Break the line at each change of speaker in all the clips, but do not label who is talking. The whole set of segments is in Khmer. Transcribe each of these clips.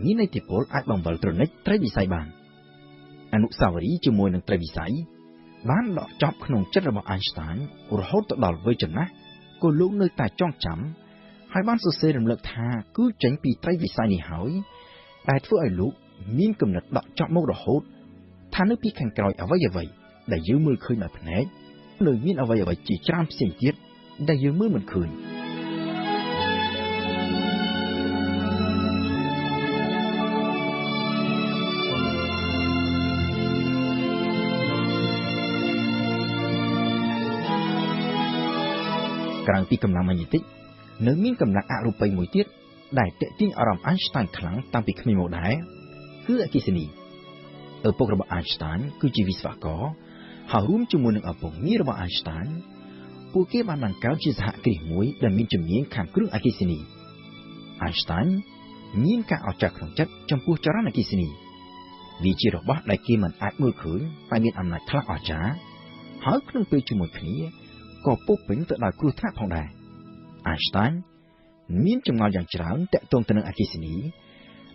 មានឥទ្ធិពលអាចបង្វិលត្រនិចត្រីវិស័យបានអនុស្សាវរីយ៍ជាមួយនឹងត្រីវិស័យបានដកចប់ក្នុងចិត្តរបស់ Einstein រហូតទៅដល់វ័យចំណាស់ក៏លោកនៅតែចងចាំហើយបានសរសេររំលឹកថាគឺចេញពីត្រីវិស័យនេះហើយដែលធ្វើឲ្យលោកមានគំនិតដកចប់មករហូតថានៅពីខាងក្រោយអ្វីៗដែលយើងមើលឃើញដោយភ្នែកនៅមានអ្វីៗជាច្រើនផ្សេងទៀតដែលយើងមើលមិនឃើញក្រៅពីកម្លាំងម៉ាញ៉េទិកនៅមានកម្លាំងអរូបីមួយទៀតដែលទាក់ទាញអារម្មណ៍ Einstein ខ្លាំងតាំងពីក្មេងមកដែរគឺអគ្គិសនីឪពុករបស់ Einstein គឺជាវិស្វករហើយរួមជាមួយនឹងឪពុកមីរបស់ Einstein ពួកគេបានបង្កើតជាសហគ្រាសមួយដែលមានជំនាញខាងគ្រឿងអគ្គិសនី Einstein មានការអស្ចារ្យក្នុងចិត្តចំពោះចរន្តអគ្គិសនីវាជារបស់ដែលគេមិនអាចមើលឃើញតែមានអំណាចខ្លាំងអស្ចារ្យហើយក្នុងពេលជាមួយគ្នាក៏ពុះពេញទៅដោយគ្រោះថ្នាក់ផងដែរ Einstein មានចម្ងល់យ៉ាងច្រើនទាក់ទងទៅនឹងអគ្គិសនី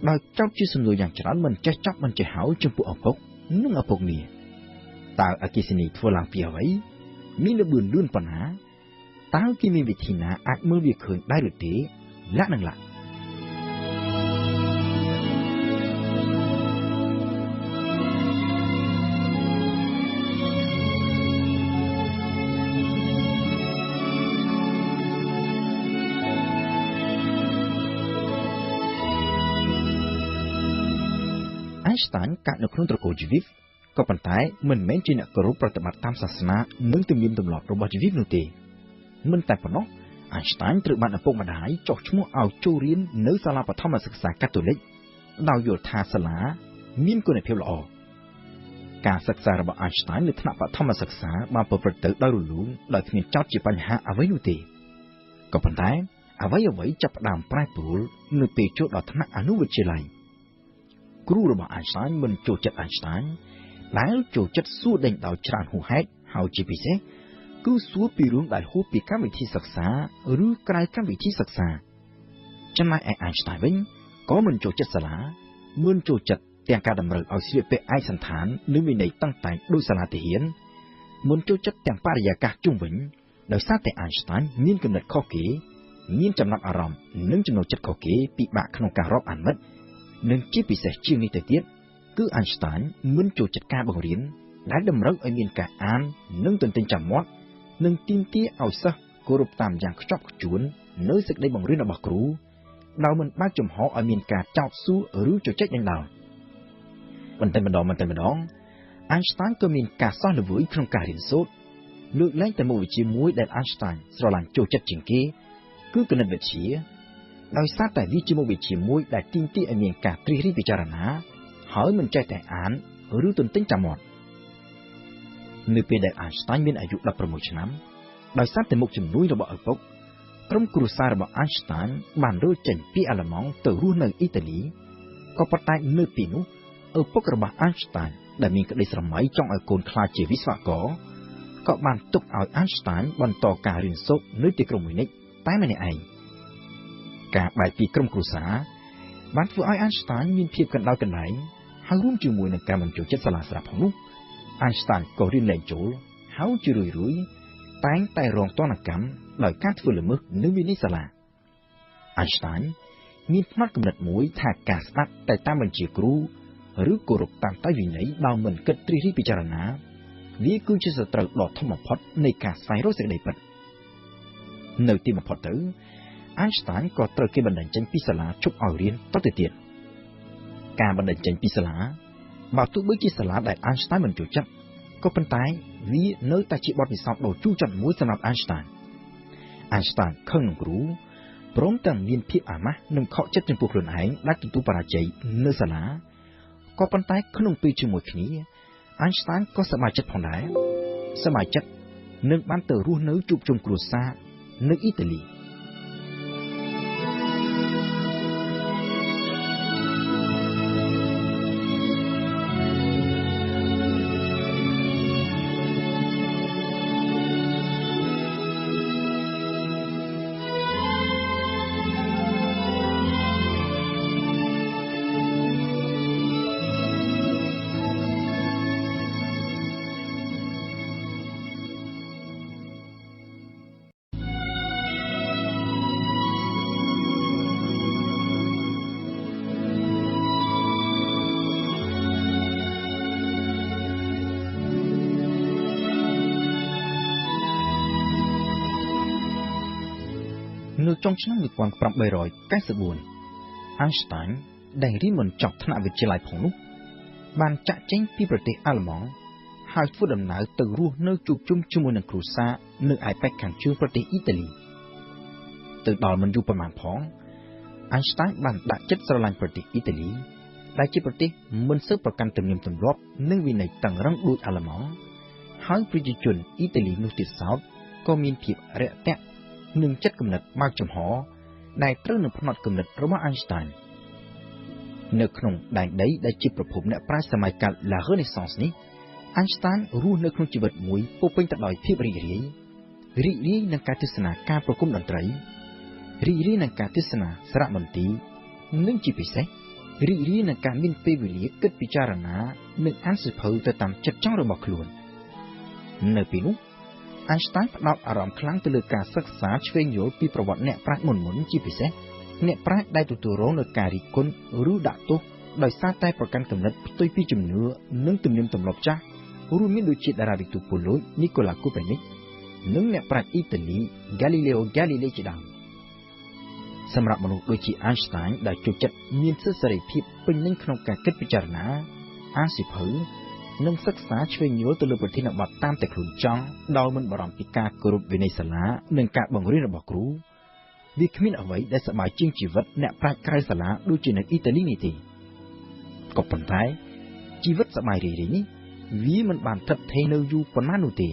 ដោយចោទជាសំណួរយ៉ាងច្រើនមិនចេះចប់មិនចេះហើយចំពោះឪពុកនិងឪពុកមាតើអគ្គិសនីធ្វើឡើងពីអ្វីមានល្បឿនលឿនប៉ុណ្ណាតើគេមានវិធីណាអាចមើលវាឃើញដែរឬទេលាក់នឹងលាក់Einstein កើតនៅក្នុងត្រកូលជីវិតក៏ប៉ុន្តែមិនមែនជាអ្នកគោរពប្រតិបត្តិតាមសាសនានិងទំនៀមទម្លាប់របស់ជីវិតនោះទេមិនតែប៉ុណ្ណោះ Einstein ត្រូវបានឪពុកម្ដាយចុះឈ្មោះឲ្យចូលរៀននៅសាលាបឋមសិក្សាកាតូលិកដោយយល់ថាសាលាមានគុណភាពល្អការសិក្សារបស់ Einstein នៅថ្នាក់បឋមសិក្សាបានប្រព្រឹត្តទៅដោយរលូនដោយគ្មានចោទជាបញ្ហាអ្វីនោះទេក៏ប៉ុន្តែអ្វីចាប់ផ្ដើមប្រែប្រួលនៅពេលចូលដល់ថ្នាក់អនុវិទ្យាល័យគ្រូរបស់ Einstein មិនចូលចិត្ត Einstein ដែលចូលចិត្តសួរដេញដោយច្រើនហួសហេតុហើយជាពិសេសគឺសួរពីរឿងដែលហួសពីកម្មវិធីសិក្សាឬក្រៅកម្មវិធីសិក្សាចំណែកឯ Einstein វិញក៏មិនចូលចិត្តសាលាមិនចូលចិត្តទាំងការតម្រូវឲ្យស្លៀកពាក់ឯកសណ្ឋាននិងវិន័យតឹងតែងដោយសាលាទាហានមិនចូលចិត្តទាំងបរិយាកាសជុំវិញដោយសារតែ Einstein មានគំនិតខុសគេមានចំណាប់អារម្មណ៍និងចំណូលចិត្តខុសគេពិបាកក្នុងការរាប់អានមិត្តនិងជាពិសេសជាងនេះទៅទៀតគឺ Einstein មិនចូលចិត្តការបង្រៀនដែលតម្រូវឲ្យមានការអាននិងទន្ទេញចាំមាត់និងទាមទារឲ្យសិស្សគោរពតាមយ៉ាងខ្ជាប់ខ្ជួននៅសេចក្តីបង្រៀនរបស់គ្រូដោយមិនបើកចំហឲ្យមានការចោទសួរឬជជែកដេញដោលបន្តិចម្ដង Einstein ក៏មានការសោះល្វើយក្នុងការរៀនសូត្រលើកលែងតែមុខវិជ្ជាមួយដែល Einstein ស្រឡាញ់ចូលចិត្តជាងគេគឺគណិតវិទ្យាដោយសារតែវាជាមុខវិជ្ជាមួយដែលទាមទារឲ្យមានការត្រិះរិះពិចារណាហើយមិនចេះតែអានឬទន្ទេញចាំមាត់នៅពេលដែល Einstein មានអាយុ16ឆ្នាំដោយសារតែមុខជំនួយរបស់ឪពុកក្រុមគ្រួសាររបស់ Einstein បានរើចេញពីអាល្លឺម៉ង់ទៅរស់នៅអ៊ីតាលីក៏ប៉ុន្តែនៅពេលនោះឪពុករបស់ Einstein ដែលមានក្តីស្រមៃចង់ឲ្យកូនក្លាយជាវិស្វករក៏បានទុកឲ្យ Einstein បន្តការរៀនសូត្រនៅទីក្រុង Munich តែម្នាក់ឯងការបែកពីក្រុមគ្រួសារបានធ្វើឲ្យ Einstein មានភាពកណ្ដោយកណ្ដែងហើយរួមជាមួយនឹងការមិនចូលចិត្តសាលាស្រាប់ផងនោះ Einstein ក៏រៀនលែងចូលហើយជារឿយៗតែងតែរងទណ្ឌកម្មដោយការធ្វើល្មើសនៅវិន័យសាលា Einstein មានផ្នត់គំនិតមួយថាការស្ដាប់តែតាមបញ្ជាគ្រូឬគោរពតាមតែវិន័យដោយមិនគិតត្រិះរិះពិចារណាវាគឺជាសត្រូវដ៏ធំបំផុតនៃការស្វែងរកសេចក្តីពិតនៅទីបំផុតទៅEinstein ក៏ត្រូវគេបណ្តេញចេញពីសាលាជប់ឲ្យរៀនតទៅទៀតការបណ្តេញចេញពីសាលាបើទោះបីជាសាលាដែល Einstein មិនចូលចិត្តក៏ប៉ុន្តែវានៅតែជាបទពិសោធន៍ដ៏ជូរចត់មួយសម្រាប់ Einstein ខឹងនឹងគ្រូព្រមទាំងមានភាពអាម៉ាស់និងខកចិត្តចំពោះខ្លួនឯងដែលទទួលបរាជ័យនៅសាលាក៏ប៉ុន្តែក្នុងពេលជាមួយគ្នា Einstein ក៏សប្បាយចិត្តផងដែរសប្បាយចិត្តនឹងបានទៅរស់នៅជួបជុំគ្រួសារនៅអ៊ីតាលី នៅចុងឆ្នាំ1894 Einstein ដែលរៀនមិនចប់ថ្នាក់វិទ្យាល័យផងនោះបានចាក់ចេញពីប្រទេសអាល្លឺម៉ង់ហើយធ្វើដំណើរទៅរស់នៅជួបជុំជាមួយនឹងគ្រួសារនៅឯប៉ែកខាងជើងប្រទេសអ៊ីតាលីទៅដល់មិនយូរប៉ុន្មានផង Einstein បានដាក់ចិត្តស្រឡាញ់ប្រទេសអ៊ីតាលីដែលជាប្រទេសមិនសូវប្រកាន់ទំនៀមទម្លាប់និងវិន័យតឹងរ៉ឹងដូចអាល្លឺម៉ង់ហើយប្រជាជនអ៊ីតាលីនោះទៀតសោតក៏មានភាពរាក់ទាក់និងចិត្តគំនិតបើកចំហដែលត្រូវនឹងផ្នត់គំនិតរបស់ Einstein នៅក្នុងដែនដីដែលជាប្រភពអ្នកប្រាជ្ញសម័យកាល La Renaissance នេះ Einstein រស់នៅក្នុងជីវិតមួយពោរពេញទៅដោយភាពរីករាយនឹងការទស្សនាការប្រគំតន្ត្រីរីករាយនឹងការទស្សនាសារមន្ទីរនិងជាពិសេសរីករាយនឹងការមានពេលវេលាគិតពិចារណានិងអានសៀវភៅទៅតាមចិត្តចង់របស់ខ្លួននៅពេលនោះ Einstein ផ្ដោតអារម្មណ៍ខ្លាំងទៅលើការសិក្សាឆ្វេងយល់ពីប្រវត្តិអ្នកប្រាជ្ញមុនជាពិសេសអ្នកប្រាជ្ញដែលទទួលរងនឹងការរិះគន់ឬដាក់ទោសដោយសារតែប្រកាន់គំនិតផ្ទុយពីជំនឿនិងទំនៀមទម្លាប់ចាស់រួមមានដូចជាតារាវិទូប៉ូឡូស Nicolas Copernic និងអ្នកប្រាជ្ញអ៊ីតាលី Galileo Galilei ជាដើមសម្រាប់មនុស្សដូចជា Einstein ដែលចូលចិត្តមានសិទ្ធិសេរីភាពពេញលេញក្នុងការគិតពិចារណាអានសៀវភៅនិងសិក្សាឆ្វេងយល់ទៅលើប្រធានបទតាមតែខ្លួនចង់ដោយមិនបារម្ភពីការគោរពវិន័យសាលានិងការបង្រៀនរបស់គ្រូវាគ្មានអ្វីដែលសប្បាយជាងជីវិតអ្នកប្រាជ្ញក្រៅសាលាដូចជានៅអ៊ីតាលីនេះទេក៏ប៉ុន្តែជីវិតសប្បាយរីករាយនេះវាមិនបានថិតថេរនៅយូរប៉ុន្មាននោះទេ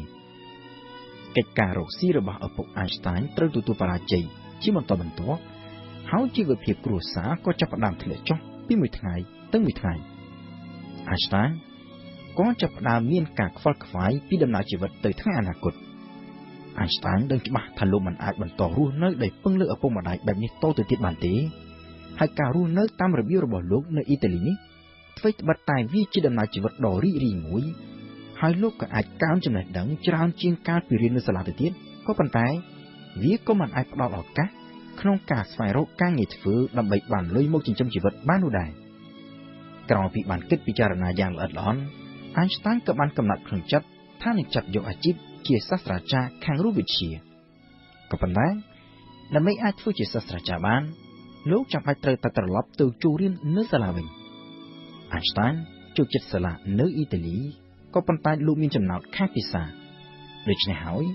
កិច្ចការរកស៊ីរបស់ឪពុក Einstein ត្រូវទទួលបរាជ័យជាបន្តបន្ទាប់ហើយជីវភាពគ្រួសារក៏ចាប់ផ្ដើមធ្លាក់ចុះពីមួយថ្ងៃទៅមួយថ្ងៃ Einstein ក៏ចាប់ផ្ដើមមានការខ្វល់ខ្វាយពីដំណើរជីវិតទៅថ្ងៃអនាគត Einstein ដឹងច្បាស់ថាលោកមិនអាចបន្តរស់នៅដោយពឹងលើឪពុកម្ដាយបែបនេះតទៅទៀតបានទេហើយការរស់នៅតាមរបៀបរបស់លោកនៅអ៊ីតាលីនេះអ្វីត្បិតតែវាជាដំណើរជីវិតដ៏រីករាយមួយហើយលោកក៏អាចកើនចំណេះដឹងច្រើនជាងកាលពីរៀននៅសាលាទៅទៀតក៏ប៉ុន្តែវាក៏មិនអាចផ្ដល់ឱកាសក្នុងការស្វែងរកការងារធ្វើដើម្បីបានលុយមកចិញ្ចឹមជីវិតបាននោះដែរក្រោយពីបានគិតពិចារណាយ៉ាងល្អិតល្អន់ Einstein ក៏បានកំណត់ក្នុងចិត្តថានឹងចាប់យកអាជីពជាសាស្ត្រាចារ្យខាងរូបវិទ្យាក៏ប៉ុន្តែដើម្បីអាចធ្វើជាសាស្ត្រាចារ្យបានលោកចាំបាច់ត្រូវតែត្រឡប់ទៅចូលរៀននៅសាលាវិញ Einstein ចូលចិត្តសាលានៅអ៊ីតាលីក៏ប៉ុន្តែលោកមានចំណោទខាងភាសាដូច្នេះហើយ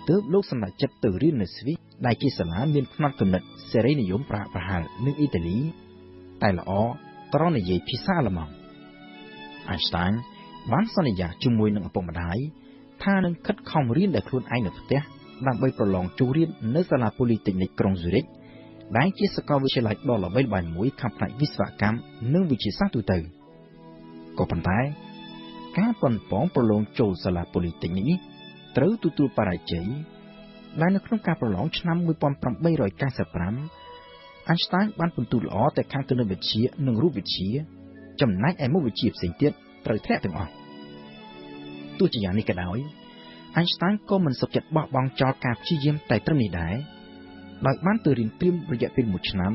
ទើបលោកសម្រេចចិត្តទៅរៀននៅស្វីសដែលជាសាលាមានផ្នត់គំនិតសេរីនិយមប្រហាក់ប្រហែលនឹងអ៊ីតាលីតែល្អត្រង់និយាយភាសាអាល្លឺម៉ង់ Einstein បានសន្យាជាមួយនឹងឪពុកម្ដាយថានឹងខិតខំរៀនដោយខ្លួនឯងនៅផ្ទះដើម្បីប្រឡងចូលរៀននៅសាលា Polytechnic ក្រុង Zurich ដែលជាសាកលវិទ្យាល័យដ៏ល្បីល្បាញមួយខាងផ្នែកវិស្វកម្មនិងវិទ្យាសាស្ត្រទូទៅក៏ប៉ុន្តែការប៉ុនប៉ងប្រឡងចូលសាលា Polytechnic នេះត្រូវទទួលបរាជ័យដែលនៅក្នុងការប្រឡងឆ្នាំ1895 Einstein បានពិន្ទុល្អតែខាងគណិតវិទ្យានិងរូបវិទ្យាចំណែកឯមុខវិជ្ជាផ្សេងទៀតត្រូវធ្លាក់ទាំងអស់ទោះជាយ៉ាងនេះក៏ដោយ Einstein ក៏មិនសុខចិត្តបោះបង់ចោលការព្យាយាមតែត្រឹមនេះដែរដោយបានទៅរៀនព្រាហ្មណ៍រយៈពេល1ឆ្នាំ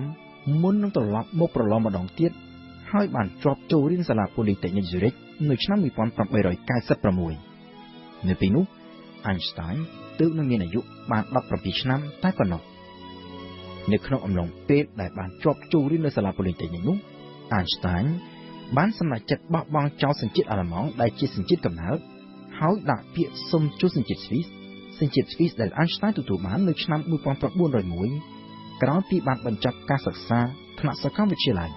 មុននឹងត្រឡប់មកប្រឡងម្ដងទៀតហើយបានជាប់ចូលរៀនសាលា Polytechnic Zurich នៅឆ្នាំ1896នៅពេលនោះ Einstein ទើបនឹងមានអាយុបាន17ឆ្នាំតែប៉ុណ្ណោះនៅក្នុងអំឡុងពេលដែលបានជាប់ចូលរៀននៅសាលា Polytechnic នោះ Einstein បានសម្រេចចិត្តបោះបង់ចោលសញ្ជាតិអាល្លឺម៉ង់ដែលជាសញ្ជាតិកំណើតហើយដាក់ពាក្យសុំចូលសញ្ជាតិស្វីសដែល Einstein ទទួលបាននៅឆ្នាំ1901ក្រោយពីបានបញ្ចប់ការសិក្សាថ្នាក់សាកលវិទ្យាល័យ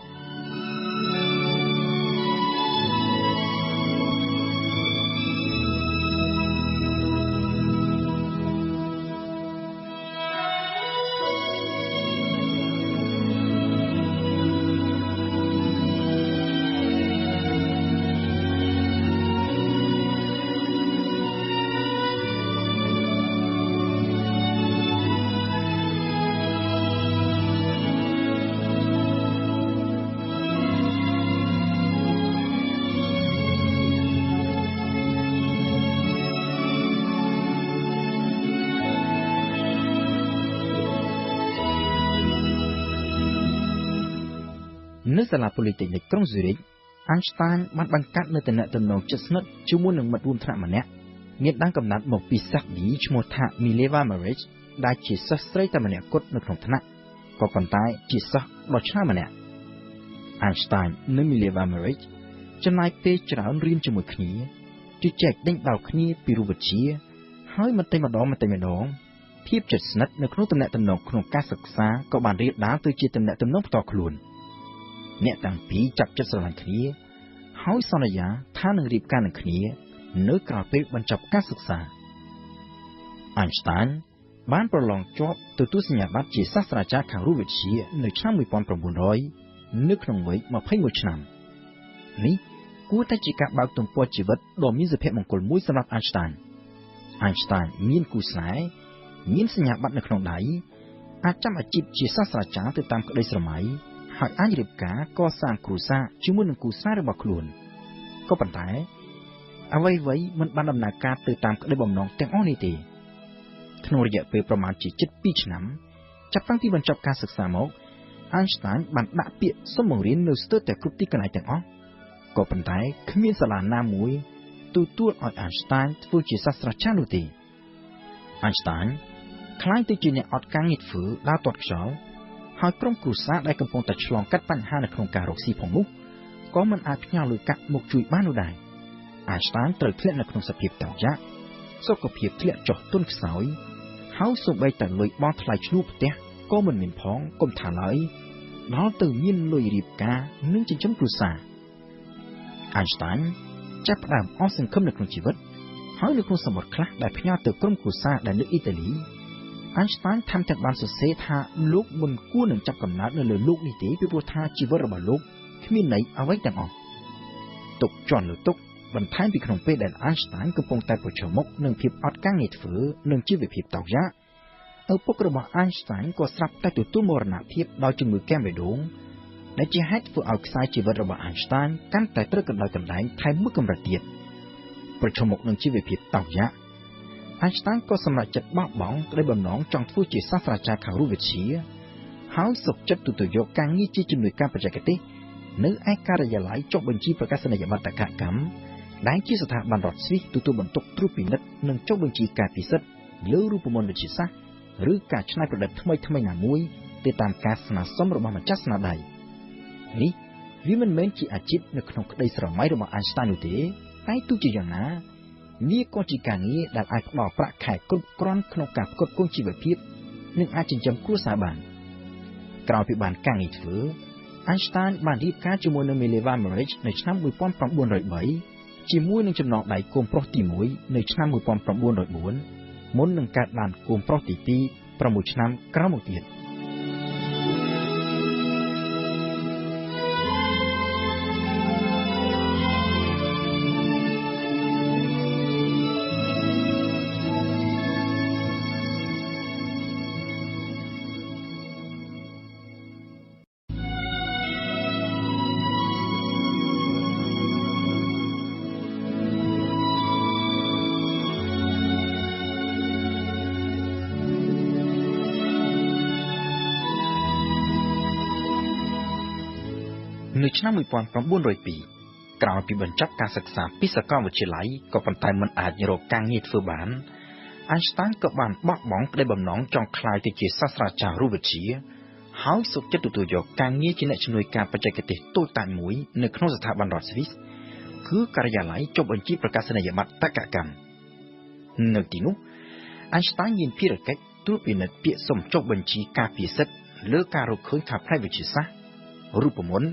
នៅសាលា Polytechnic ក្រុង Zurich Einstein បានបង្កើតនូវទំនាក់ទំនងជិតស្និទ្ធជាមួយនឹងមិត្តរួមថ្នាក់ម្នាក់មានដើមកំណើតមកពីសាសឌីឈ្មោះថា Mileva Maric ដែលជាសិស្សស្រីតែម្នាក់គត់នៅក្នុងថ្នាក់ក៏ប៉ុន្តែជាសិស្សដ៏ឆ្នើមម្នាក់ Einstein និង Mileva Maric ចំណាយពេលច្រើនរៀនជាមួយគ្នាជជែកដេញដោលគ្នាពីរូបវិទ្យាហើយបន្តិចម្ដងភាពជិតស្និទ្ធនៅក្នុងទំនាក់ទំនងក្នុងការសិក្សាក៏បានរាលដាលទៅជាទំនាក់ទំនងផ្ទាល់ខ្លួនអ្នកទាំងពីរចាប់ចិត្តស្រឡាញ់គ្នាហើយសន្យាថានឹងរៀបការនឹងគ្នានៅក្រោយពេលបញ្ចប់ការសិក្សា Einstein បានប្រឡងជាប់ទទួលសញ្ញាបត្រជាសាស្ត្រាចារ្យខាងរូបវិទ្យានៅឆ្នាំ1900នៅក្នុងវ័យ21ឆ្នាំនេះគួរតែជាការបើកទំព័រជីវិតដ៏មានសុភមង្គលមួយសម្រាប់ Einstein មានគូស្នេហ៍មានសញ្ញាបត្រនៅក្នុងដៃអាចចាំអាជីពជាសាស្ត្រាចារ្យទៅតាមក្តីស្រមៃហើយអាចរៀបការកសាងគ្រួសារជាមួយនឹងគូស្នេហ៍របស់ខ្លួនក៏ប៉ុន្តែអ្វីៗមិនបានដំណើរការទៅតាមក្តីបំណងទាំងអស់នេះទេក្នុងរយៈពេលប្រមាណជា2ឆ្នាំចាប់តាំងពីបញ្ចប់ការសិក្សាមក Einstein បានដាក់ពាក្យសុំបង្រៀននៅស្ទើរតែគ្រប់ទីកន្លែងទាំងអស់ក៏ប៉ុន្តែគ្មានសាលាណាមួយទទួលឲ្យ Einstein ធ្វើជាសាស្ត្រាចារ្យនោះទេ Einstein ខ្លាចទៅជាអ្នកអត់ការងារធ្វើដើរទាត់ខ្យល់ហើយក្រុមគ្រួសារដែលកំពុងតែឆ្លងកាត់បញ្ហានៅក្នុងការរកស៊ីផងនោះក៏មិនអាចផ្ញើលុយកាក់មកជួយបាននោះដែរ Einstein ត្រូវធ្លាក់នៅក្នុងសភាពតោកយ៉ាកសុខភាពធ្លាក់ចុះទន់ខ្សោយហើយសូម្បីតែលុយបង់ថ្លៃឈ្នួលផ្ទះក៏មិនមានផងកុំថាឡើយដល់ទៅមានលុយរៀបការនិងចិញ្ចឹមគ្រួសារ Einstein ចាប់ផ្ដើមអស់សង្ឃឹមនៅក្នុងជីវិតហើយនៅក្នុងសម្បត្តិខ្លះដែលផ្ញើទៅក្រុមគ្រួសារដែលនៅអ៊ីតាលី Einstein ថែមទាំងបានសរសេរថាលោកមិនគួរនឹងចាប់កំណើតនៅលើលោកនេះទេពីព្រោះថាជីវិតរបស់លោកគ្មានន័យអ្វីទាំងអស់ទុកជន់លើទុកបន្ថែមពីក្នុងពេលដែល Einstein កំពុងតែប្រឈមមុខនឹងភាពអត់ការងារធ្វើនិងជីវភាពតោកយ៉ាកឪពុករបស់ Einstein ក៏ស្រាប់តែទទួលមរណភាពដោយជំងឺកែងបេះដូងដែលជាហេតុធ្វើឲ្យខ្សែជីវិតរបស់ Einstein កាន់តែត្រូវកណ្ដោយកណ្ដែងថែមមួយកម្រិតទៀតប្រឈមមុខនឹងជីវភាពតោកយ៉ាក Einstein ក៏សម្រេចចិត្តបោះបង់ក្តីបំណងចង់ធ្វើជាសាស្ត្រាចារ្យខាងរូបវិទ្យាហើយសុខចិត្តទទួលយកការងារជាជំនួយការបច្ចេកទេសនៅឯការិយាល័យចុះបញ្ជីប្រកាសនីយបត្រតក្កកម្មដែលជាស្ថាប័នរដ្ឋស្វីសទទួលបន្ទុកត្រួតពិនិត្យនិងចុះបញ្ជីការពិសិដ្ឋលើរូបមន្តវិទ្យាសាស្ត្រឬការច្នៃប្រឌិតថ្មីៗណាមួយទៅតាមការស្នើសុំរបស់ម្ចាស់ស្នាដៃនេះវាមិនមែនជាអាជីពនៅក្នុងក្តីស្រមៃរបស់ Einstein នោះទេតែទោះជាយ៉ាងណាវាក៏ជាការងារដែលអាចផ្ដល់ប្រាក់ខែគ្រប់គ្រាន់ក្នុងការផ្គត់ផ្គង់ជីវភាពនិងអាចចិញ្ចឹមគ្រួសារបានក្រោយពីបានការងារធ្វើ Einstein បានរៀបការជាមួយនឹង Mileva Maric នៅឆ្នាំ1903ជាមួយនឹងចំណងដៃគូប្រុសទី1នៅឆ្នាំ1904មុននឹងកើតបានគូប្រុសទី2 6ឆ្នាំក្រោយមកទៀតនៅឆ្នាំ1902ក្រោយពីបញ្ចប់ការសិក្សាពីសាកលវិទ្យាល័យក៏ប៉ុន្តែមិនអាចរកការងារធ្វើបាន Einstein ក៏បានបោះបង់ក្តីបំណងចង់ក្លាយទៅជាសាស្ត្រាចារ្យរូបវិទ្យាហើយសុខចិត្តទទួលយកការងារជាអ្នកជំនួយការបច្ចេកទេសតូចតាចមួយនៅក្នុងស្ថាប័នរដ្ឋស្វីសគឺការិយាល័យចុះបញ្ជីប្រកាសនីយបត្រតក្កកម្មនៅទីនោះ Einstein មានភារកិច្ចត្រួតពិនិត្យពាក្យសុំចុះបញ្ជីការពិសិដ្ឋលើការរកឃើញខាងផ្នែកវិទ្យាសាស្ត្ររូបមន្ត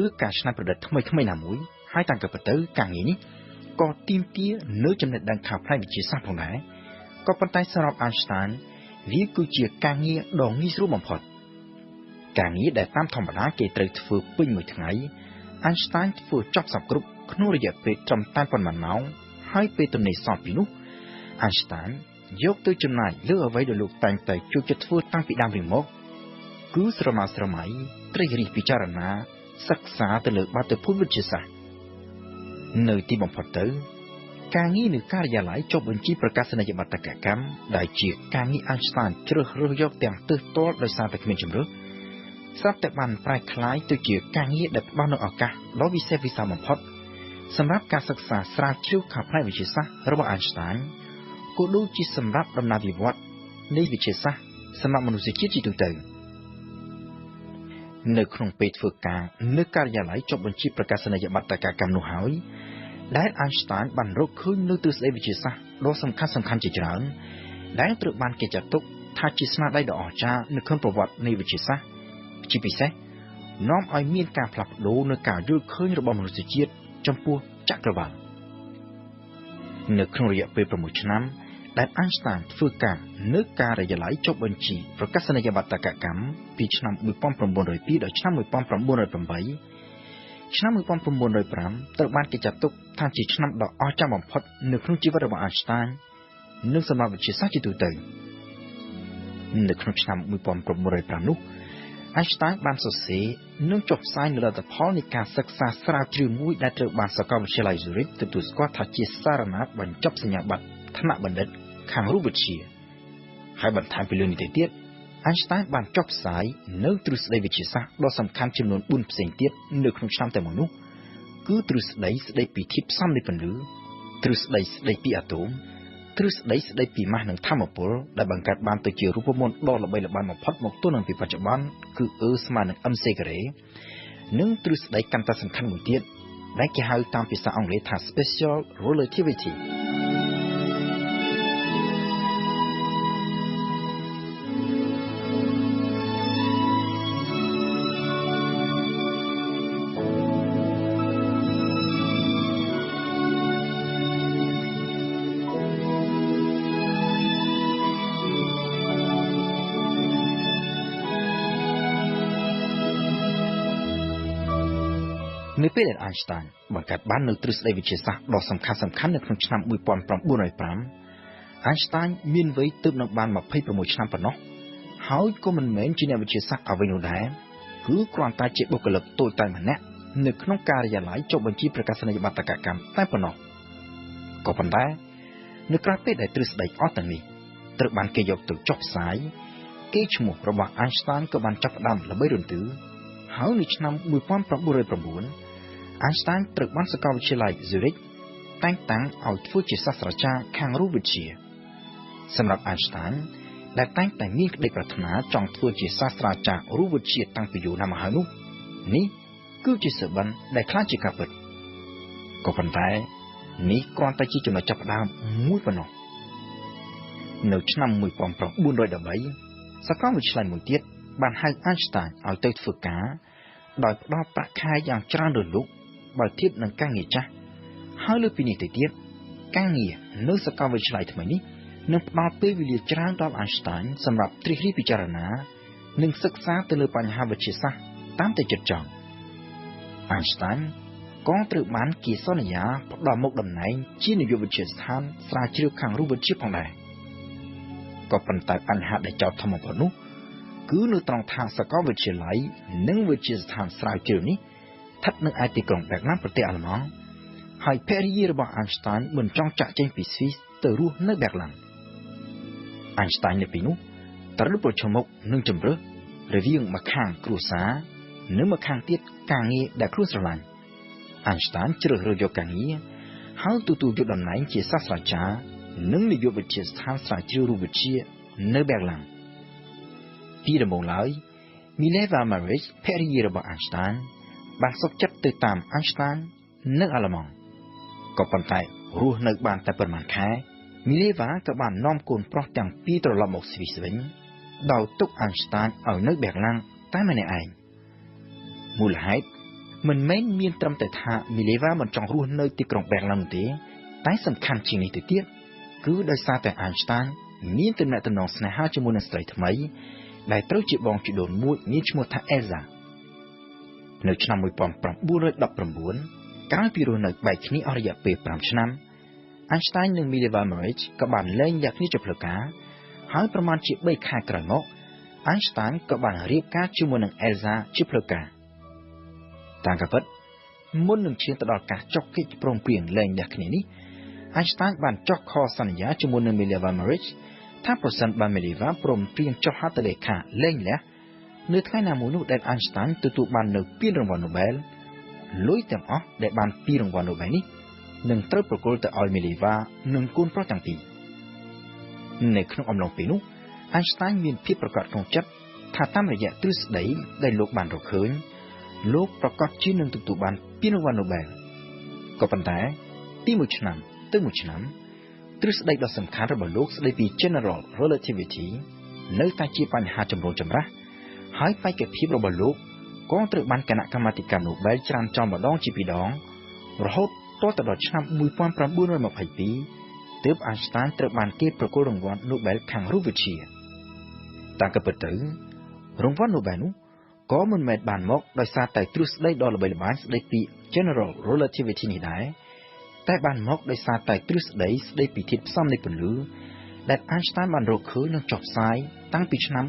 ឬការច្នៃប្រឌិតថ្មីៗណាមួយហើយតាមពិតទៅការងារនេះក៏ទាមទារនៅចំណេះដឹងខាងផ្នែកវិទ្យាសាស្ត្រផងដែរក៏ប៉ុន្តែសម្រាប់ Einstein វាគឺជាការងារដ៏ងាយស្រួលបំផុតការងារដែលតាមធម្មតាគេត្រូវធ្វើពេញមួយថ្ងៃ Einstein ធ្វើចប់សពគ្រប់ក្នុងរយៈពេលត្រឹមតែប៉ុន្មានម៉ោងហើយពេលទំនេរសល់ពីនោះ Einstein យកទៅចំណាយលើអ្វីដែលលោកតែងតែចូលចិត្តធ្វើតាំងពីដើមរៀងមកគឺស្រមើស្រមៃត្រិះរិះពិចារណាសិក្សាទៅលើបាតុភូតវិទ្យាសាស្ត្រនៅទីបំផុតទៅការងារនៅការិយាល័យចុះបញ្ជីប្រកាសនីយបត្រតក្កកម្មដែលជាការងារ Einstein ជ្រើសរើសយកទាំងទើសទាល់ដោយសារតែគ្មានជម្រើសស្រាប់តែបានប្រែក្លាយទៅជាការងារដែលផ្ដល់នូវឱកាសដ៏វិសេសវិសាលបំផុតសម្រាប់ការសិក្សាស្រាវជ្រាវខាងផ្នែកវិទ្យាសាស្ត្ររបស់ Einstein ក៏ដូចជាសម្រាប់ដំណើរវិវត្តន៍ នៃវិទ្យាសាស្ត្រសម្រាប់មនុស្សជាតិជាទូទៅនៅក្នុងពេលធ្វើការនៅការិយាល័យចុះបញ្ជីប្រកាសនីយបត្រកម្មនោះហើយដែល Einstein បានរកឃើញនូវទ្រឹស្ដីវិទ្យាសាស្ត្រដ៏សំខាន់ជាច្រើនដែលត្រូវបានគេចាត់ទុកថាជាស្នាដៃដ៏អស្ចារ្យនៅក្នុងប្រវត្តិនៃវិទ្យាសាស្ត្រជាពិសេសនាំឲ្យមានការផ្លាស់ប្ដូរនៅការយល់ឃើញរបស់មនុស្សជាតិចំពោះចក្រវាឡនៅក្នុងរយៈពេល6ឆ្នាំដែល Einstein ធ្វើការនៅការិយាល័យចុះបញ្ជីប្រកាសនីយបត្រកម្មពីឆ្នាំ1902ដល់ឆ្នាំ1908ឆ្នាំ1905ត្រូវបានគេចាត់ទុកថាជាឆ្នាំដ៏អស្ចារ្យបំផុតនៅក្នុងជីវិតរបស់ Einstein និងសម្រាប់វិទ្យាសាស្ត្រជាទូទៅនៅក្នុងឆ្នាំ1905នោះ Einstein បានសរសេរនិងចុះផ្សាយនូវលទ្ធផលនៃការសិក្សាស្រាវជ្រាវមួយដែលត្រូវបានសាកលវិទ្យាល័យ Zurich ទទួលស្គាល់ថាជាសារណាបញ្ចប់សញ្ញាបត្រថ្នាក់បណ្ឌិតខាងរូបវិទ្យាហើយបន្ថែមពីលើនេះទៅទៀត Einstein បានចុះផ្សាយនៅទ្រឹស្ដីវិទ្យាសាស្ត្រដ៏សំខាន់ចំនួន4ផ្សេងទៀតនៅក្នុងឆ្នាំតែមួយនោះគឺទ្រឹស្ដីស្ដីពីធាតុផ្សំនៃពន្លឺទ្រឹស្ដីស្ដីពីអាតូមទ្រឹស្ដីស្ដីពីម៉ាស់និងថាមពលដែលបង្កើតបានទៅជារូបមន្តដ៏ល្បីល្បាញបំផុតមកទល់នឹងពីបច្ចុប្បន្នគឺ E ស្មើនឹង mc ការ៉េនិងទ្រឹស្ដីកាន់តែសំខាន់មួយទៀតដែលគេហៅតាមភាសាអង់គ្លេសថា special relativityនៅពេលដែល Einstein បង្កើតបាននូវទ្រឹស្ដីវិទ្យាសាស្ត្រដ៏សំខាន់នៅក្នុងឆ្នាំ1905 Einstein មានវ័យទើបនឹងបាន26ឆ្នាំប៉ុណ្ណោះហើយក៏មិនមែនជាអ្នកវិទ្យាសាស្ត្រអ្វីនោះដែរគឺគ្រាន់តែជាបុគ្គលិកតូចតាចម្នាក់នៅក្នុងការិយាល័យចុះបញ្ជីប្រកាសនីយបត្រកម្មតែប៉ុណ្ណោះក៏ប៉ុន្តែនៅក្រៅពេលដែលទ្រឹស្ដីអស់ទាំងនេះត្រូវបានគេយកទៅចុះផ្សាយកេរ្តិ៍ឈ្មោះរបស់ Einstein ក៏បានចាប់ផ្ដើមល្បីរន្ទឺហើយនៅឆ្នាំ1909 Einstein ត្រូវបានសាកលវិទ្យាល័យ Zurich តែងតាំងឲ្យធ្វើជាសាស្ត្រាចារ្យខាងរូបវិទ្យាសម្រាប់ Einstein ដែលតែងតែមានក្តីប្រាថ្នាចង់ធ្វើជាសាស្ត្រាចារ្យរូបវិទ្យាតាំងពីយូរណាស់មកហើយនោះនេះគឺជាសបិនដែលខ្លាចជាការពិតក៏ប៉ុន្តែនេះគ្រាន់តែជាចំណុចចាប់ផ្ដើមមួយប៉ុណ្ណោះនៅឆ្នាំ1913សាកលវិទ្យាល័យមួយទៀតបានហៅ Einstein ឲ្យទៅធ្វើការដោយផ្ដល់ប្រាក់ខែយ៉ាងច្រើនលើលោកបើធៀបនឹងការងារចាស់ហើយលើពីនេះទៅទៀតការងារនៅសាកលវិទ្យាល័យថ្មីនេះនឹងផ្ដល់ពេលវេលាច្រើនដល់ Einstein សម្រាប់ត្រិះរិះពិចារណានិងសិក្សាទៅលើបញ្ហាវិទ្យាសាស្ត្រតាមតែចិត្តចង់ Einstein ក៏ត្រូវបានគេសន្យាផ្ដល់មុខតំណែងជានាយកវិទ្យាស្ថានស្រាវជ្រាវខាងរូបវិទ្យាផងដែរក៏ប៉ុន្តែបញ្ហាដែលចោទធំបំផុតនោះគឺនៅត្រង់ថាសាកលវិទ្យាល័យនិងវិទ្យាស្ថានស្រាវជ្រាវនេះស្ថិតនៅឯទីក្រុងបែកណាំប្រទេសអាល្លឺម៉ង់ហើយភរិយារបស់ Einstein មិនចង់ចាក់ចេញពីស្វីសទៅរស់នៅបែកឡាំង Einstein នៅពីនោះត្រូវប្រឈមមុខនឹងជម្រើសរវាងម្ខាងគ្រួសារនិងម្ខាងទៀតការងារដែលខ្លួនស្រឡាញ់ Einstein ជ្រើសរើសយកការងារហើយទទួលយកតំណែងជាសាស្ត្រាចារ្យនិងនាយកវិទ្យាស្ថានស្រាវជ្រាវរូបវិទ្យានៅបែកឡាំងពីដំបូងឡើយ Mileva Maric ភរិយារបស់ Einstein បានសុខចិត្តទៅតាម Einstein នៅអាល្លឺម៉ង់ក៏ប៉ុន្តែរស់នៅបានតែប៉ុន្មានខែ Mileva ក៏បាននាំកូនប្រុសទាំងពីរត្រឡប់មកស្វីសវិញដោយទុក Einstein ឲ្យនៅបែកឡាំងតែម្នាក់ឯងមូលហេតុមិនមែនមានត្រឹមតែថា Mileva មិនចង់រស់នៅទីក្រុងបែកឡាំងនោះទេតែសំខាន់ជាងនេះទៅទៀតគឺដោយសារតែ Einstein មានទំនាក់ទំនងស្នេហាជាមួយនឹងស្ត្រីថ្មីដែលត្រូវជាបងជីដូនមួយមានឈ្មោះថា Elsa នៅឆ្នាំ1919ក្រោយពីរស់នៅបែកគ្នាអស់រយៈពេល5ឆ្នាំ Einstein និង Mileva Maric ក៏បានលែងលះគ្នាជាផ្លូវការហើយប្រមាណជា3ខែក្រោយមក Einstein ក៏បានរៀបការជាមួយនឹង Elsa ជាផ្លូវការតាមការពិតមុននឹងឈានទៅដល់ការចុះកិច្ចព្រមព្រៀងលែងលះគ្នានេះ Einstein បានចុះខសន្យាជាមួយនឹង Mileva Maric ថាប្រសិនបើ Mileva ព្រមព្រៀងចុះហត្ថលេខាលែងលះនៅថ្ងៃណាមួយនោះដែល Einstein ទទួលបាននៅពានរង្វាន់ Nobel លុយទាំងអស់ដែលបានពីរង្វាន់ Nobel នេះនឹងត្រូវប្រគល់ទៅឲ្យ Mileva និងកូនប្រុសទាំងពីរនៅក្នុងអំឡុងពេលនោះ Einstein មានភាពប្រកបក្នុងចិត្តថាតាមរយៈទ្រឹស្ដីដែលលោកបានរកឃើញលោកប្រកាសជានឹងទទួលបានពានរង្វាន់ Nobel ក៏ប៉ុន្តែពីមួយឆ្នាំទៅមួយឆ្នាំទ្រឹស្ដីដ៏សំខាន់របស់លោកស្ដីពី General Relativity នៅតែជាបញ្ហាចម្រូងចម្រាសហើយបេក្ខភាពរបស់លោកក៏ត្រូវបានគណៈកម្មាធិការ Nobel ច្រានចោលម្ដងជាពីរដងរហូតទាល់ទៅដល់ឆ្នាំ1922ទើប Einstein ត្រូវបានគេប្រគល់រង្វាន់ Nobel ខាងរូបវិទ្យាតាមពិតទៅរង្វាន់ Nobel នោះក៏មិនមែនបានមកដោយសារតែទ្រឹស្ដីដ៏ល្បីល្បាញស្ដីពី General Relativity នេះដែរតែបានមកដោយសារតែទ្រឹស្ដីស្ដីពីធាតុផ្សំនៃពន្លឺដែល Einstein បានរកឃើញនិងចុះផ្សាយតាំងពីឆ្នាំ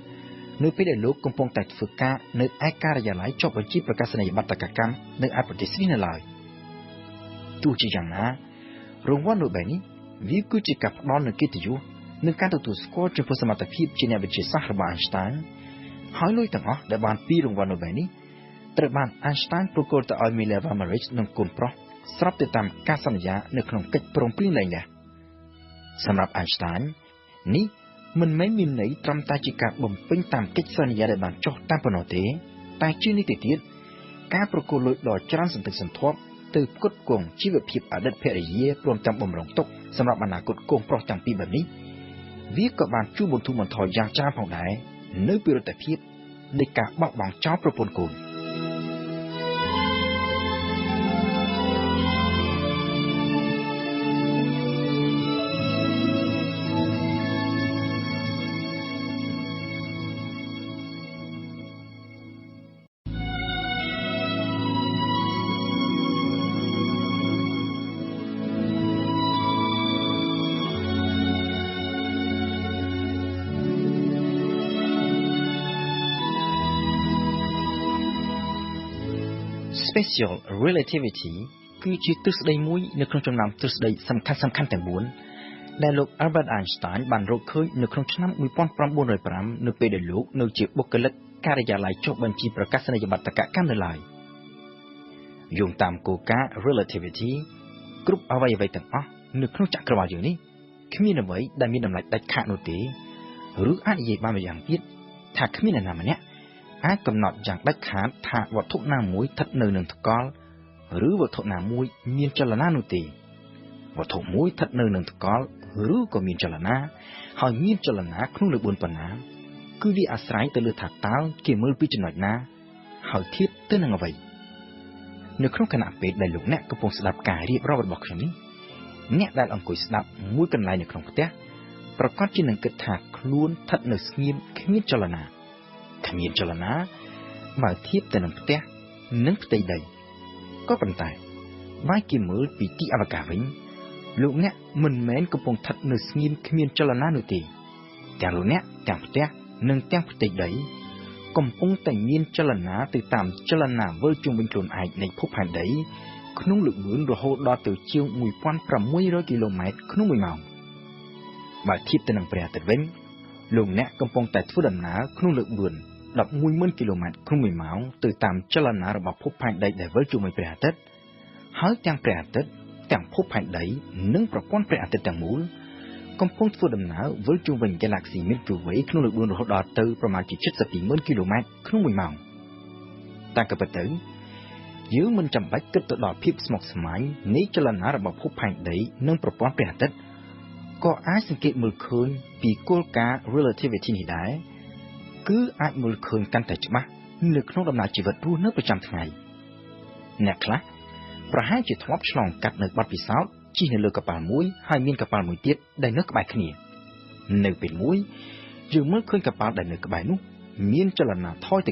1905នៅពេលដែលលោកកំពុងតែធ្វើការនៅឯការិយាល័យចុះបញ្ជីប្រកាសនីយបត្រកម្មនៅឯប្រទេសស្វីសនៅឡើយទោះជាយ៉ាងណារង្វាន់ Nobel នេះវាគឺជាការផ្ដល់នូវកិត្តិយសនិងការទទួលស្គាល់ចំពោះសមត្ថភាពជាអ្នកវិទ្យាសាស្ត្ររបស់ Einstein ហើយលុយទាំងអស់ដែលបានពីរង្វាន់ Nobel នេះត្រូវបាន Einstein ប្រគល់ទៅឲ្យ Mileva Maric និងកូនប្រុសស្របទៅតាមការសន្យានៅក្នុងកិច្ចព្រមព្រៀងលែងលះសម្រាប់ Einstein នេះមិនមែនមានន័យត្រឹមតែជាការបំពេញតាមកិច្ចសន្យាដែលបានចុះតាមប៉ុណ្ណោះទេតែជានេះទៅទៀតការប្រគល់លុយដ៏ច្រើនសន្ធឹកសន្ធាប់ទៅផ្គត់ផ្គង់ជីវភាពអតីតភរិយាព្រមទាំងបំរុងទុកសម្រាប់អនាគតកូនប្រុសទាំងពីរបែបនេះវាក៏បានជួយបន្ធូរបន្ថយយ៉ាងច្រើនផងដែរនៅពីរដ្ឋភាពនៃការបោះបង់ចោលប្រពន្ធកូនSpecial Relativity គឺជាទ្រឹស្ដីមួយនៅក្នុងចំណោមទ្រឹស្ដីសំខាន់ៗទាំង4ដែលលោក Albert Einstein បានរកឃើញនៅក្នុងឆ្នាំ1905នៅពេលដែលលោកនៅជាបុគ្គលិកការិយាល័យចុះបញ្ជីប្រកាសនីយបត្រកម្មនៅឡើយយោងតាមគោលការណ៍ Relativity គ្រប់អ្វីៗទាំងអស់នៅក្នុងចក្រវាឡយើងនេះគ្មានអ្វីដែលមានតម្លៃដាច់ខាតនោះទេឬអាចនិយាយបានម្យ៉ាងទៀតថាគ្មាននរណាម្នាក់អាចកំណត់យ៉ាងដាច់ខាតថាវត្ថុណាមួយស្ថិតនៅនឹងថ្កល់ឬវត្ថុណាមួយមានចលនានោះទេវត្ថុមួយស្ថិតនៅនឹងថ្កល់ឬក៏មានចលនាហើយមានចលនាក្នុងលើ4ប៉ុណ្ណាគឺវាអាស្រ័យទៅលើថាតើគេមើលពីចំណុចណាហើយធៀបទៅនឹងអ្វីនៅក្នុងគណៈពេលដែលលោកអ្នកកំពុងស្ដាប់ការរៀបរាប់របស់ខ្ញុំនេះអ្នកដែលអង្គុយស្ដាប់មួយកន្លែងនៅក្នុងផ្ទះប្រកាសជានឹងគិតថាខ្លួនស្ថិតនៅស្ងៀមគ្មានចលនាបើធៀបទៅនឹងផ្ទះនិងផ្ទៃដីក៏ប៉ុន្តែបើគេមើលពីទីអវកាសវិញលោកអ្នកមិនមែនកំពុងស្ថិតនៅស្ងៀមគ្មានចលនានោះទេទាំងលោកអ្នកទាំងផ្ទះនិងទាំងផ្ទៃដីកំពុងតែមានចលនាទៅតាមចលនាវិលជុំវិញខ្លួនឯងនៃភពផែនដីក្នុងល្បឿនរហូតដល់ទៅជាង 1600 គីឡូម៉ែត្រក្នុង1ម៉ោងបើធៀបទៅនឹងព្រះអាទិត្យវិញលោកអ្នកកំពុងតែធ្វើដំណើរក្នុងល្បឿន 110,000 គីឡូម៉ែត្រក្នុង1ម៉ោងទៅតាមចលនារបស់ភពផែនដីដែលវិលជុំវិញព្រះអាទិត្យហើយទាំងព្រះអាទិត្យទាំងភពផែនដីនិងប្រព័ន្ធព្រះអាទិត្យទាំងមូលកំពុងធ្វើដំណើរវិលជុំវិញ Galaxy Milky Way ក្នុងល្បឿនរហូតដល់ទៅប្រមាណជា 72,000 គីឡូម៉ែត្រក្នុង1ម៉ោងតែក៏ប៉ុន្តែយើងមិនចាំបាច់គិតទៅដល់ភាពស្មុគស្មាញនៃចលនារបស់ភពផែនដីនិងប្រព័ន្ធព្រះអាទិត្យក៏អាចសង្កេតមើលឃើញពីគោលការណ៍ Relativity នេះដែរគឺអាចមើលឃើញកាន់តែច្បាស់នៅក្នុងដំណើរជីវិតរស់នៅប្រចាំថ្ងៃអ្នកខ្លះប្រហែលជាធ្លាប់ឆ្លងកាត់នៅបទពិសោធន៍ជិះនៅលើកប៉ាល់មួយហើយមានកប៉ាល់មួយទៀតដែលនៅក្បែរគ្នានៅពេលមួយយើងមើលឃើញកប៉ាល់ដែលនៅក្បែរនោះមានចលនាថយទៅ